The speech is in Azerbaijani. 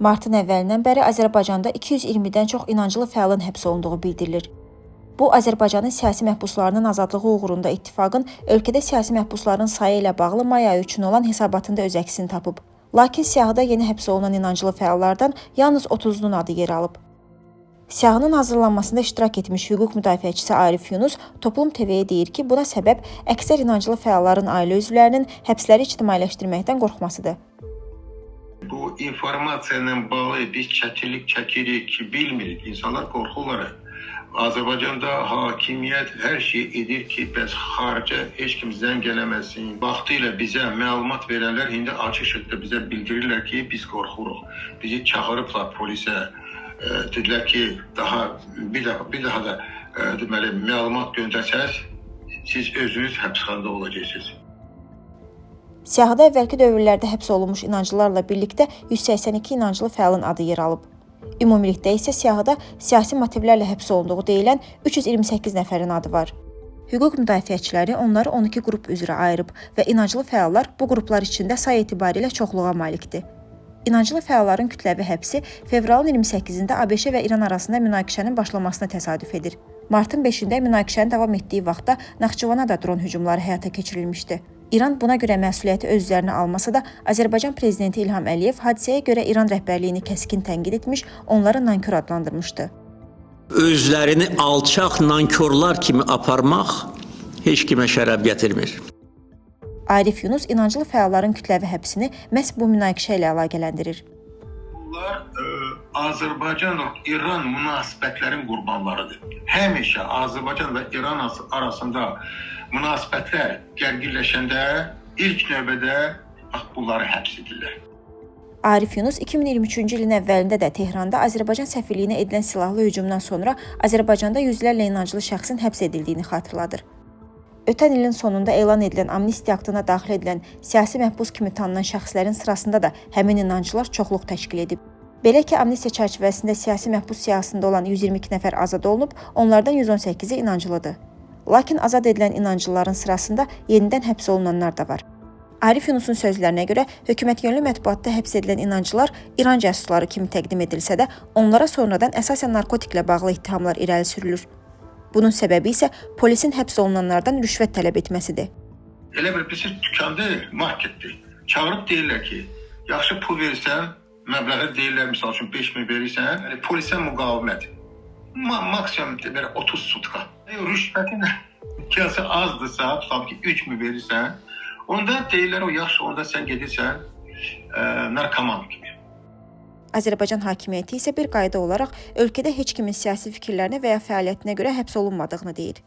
Martın əvvəlindən bəri Azərbaycanda 220-dən çox inancılı fəalın həbs olunduğu bildirilir. Bu, Azərbaycanın siyasi məhbuslarının azadlığı uğrunda ittifaqın ölkədə siyasi məhbusların sayı ilə bağlı may ayı üçün olan hesabatında öz əksini tapıb. Lakin siyahıda yeni həbs olunan inancılı fəallardan yalnız 30-nun adı yer alıb. Siyahının hazırlanmasında iştirak etmiş hüquq müdafiəçisi Arif Yunus Toplum TV-yə deyir ki, buna səbəb əksər inancılı fəalların ailə üzvlərinin həbsləri ictimailəşdirməkdən qorxmasıdır. Bu informasiya ilə bağlı biz çətinlik çəkirik ki, bilmirik. İnsanlar qorxurlar. Azərbaycanda hakimiyyət hər şey edir ki, bəs xarica heç kim zəng eləməsin. Vaxtilə bizə məlumat verənlər indi açıq şəkildə bizə bildirirlər ki, biz qorxuruq. Bizi çağırıblar polisə. Dedilər ki, bir daha da deməli məlumat göndərsəz, siz özünüz həbsxanada olacaqsınız. Siyahıda əvvəlki dövrlərdə həbs olunmuş inancılarla birlikdə 182 inancılı fəalın adı yer alıb. Ümumilikdə isə siyahıda siyasi motivlərlə həbs olunduğu deyilən 328 nəfərin adı var. Hüquq müdafiəçiləri onları 12 qrup üzrə ayırıb və inancılı fəallar bu qruplar içində say etibarilə çoxluğa malikdir. İnancılı fəalların kütləvi həbsi fevralın 28-də ABŞ və İran arasında münaqişənin başlamasına təsadüf edir. Martın 5-də münaqişənin davam etdiyi vaxtda Naxçıvana da dron hücumları həyata keçirilmişdi. İran buna görə məsuliyyəti öz üzərinə almasa da, Azərbaycan prezidenti İlham Əliyev hadisəyə görə İran rəhbərliyini kəskin tənqid etmiş, onları nankör adlandırmışdı. Özlərini alçaq nankorlar kimi aparmaq heç kimə şərəf gətirmir. Arif Yunus inancılı fəalların kütləvi həbsini məhz bu münaqişə ilə əlaqələndirir. Bunlar Azərbaycan-İran münasibətlərin qurbanlarıdır. Həmişə Azərbaycan və İran arasında münasibətlər gərginləşəndə ilk növbədə bunları həbs edirlər. Arif Yunus 2023-cü ilin əvvəlində də Tehranda Azərbaycan səfirliyinə edilən silahlı hücumdan sonra Azərbaycanda yüzlərlə inancılı şəxsin həbs edildiyini xatırladır. Ötən ilin sonunda elan edilən amnistiya aktına daxil edilən siyasi məhbus kimi tanınan şəxslərin sırasında da həmin inancılar çoxluq təşkil edib. Belə ki, amnistiya çərçivəsində siyasi məhbus siyahısında olan 122 nəfər azad olunub, onlardan 118-i inancılıdır. Lakin azad edilən inancılıların sırasında yenidən həbs olunanlar da var. Arif Yunus'un sözlərinə görə hökumətyönlü mətbuatda həbs edilən inancılar İran casusları kimi təqdim edilsə də, onlara sonradan əsasən narkotiklə bağlı ittihamlar irəli sürülür. Bunun səbəbi isə polisin həbs olunanlardan rüşvət tələb etməsidir. Elə bir pis dükandır, marketdir. Çağırıb deyirlər ki, yaxşı pul verirsən, məbləği deyirlər, misal üçün 5.000 verirsən, polisə müqavimət. Maksimum 30 sutka. Rüşvətin kiyası azdırsa, tutam ki 3.000 verirsən, onda deyirlər o yaxşı, orada sən gedirsən narkoman kimi. Azərbaycan hakimiyyəti isə bir qayda olaraq ölkədə heç kimin siyasi fikirlərinə və ya fəaliyyətinə görə həbs olunmadığını deyir.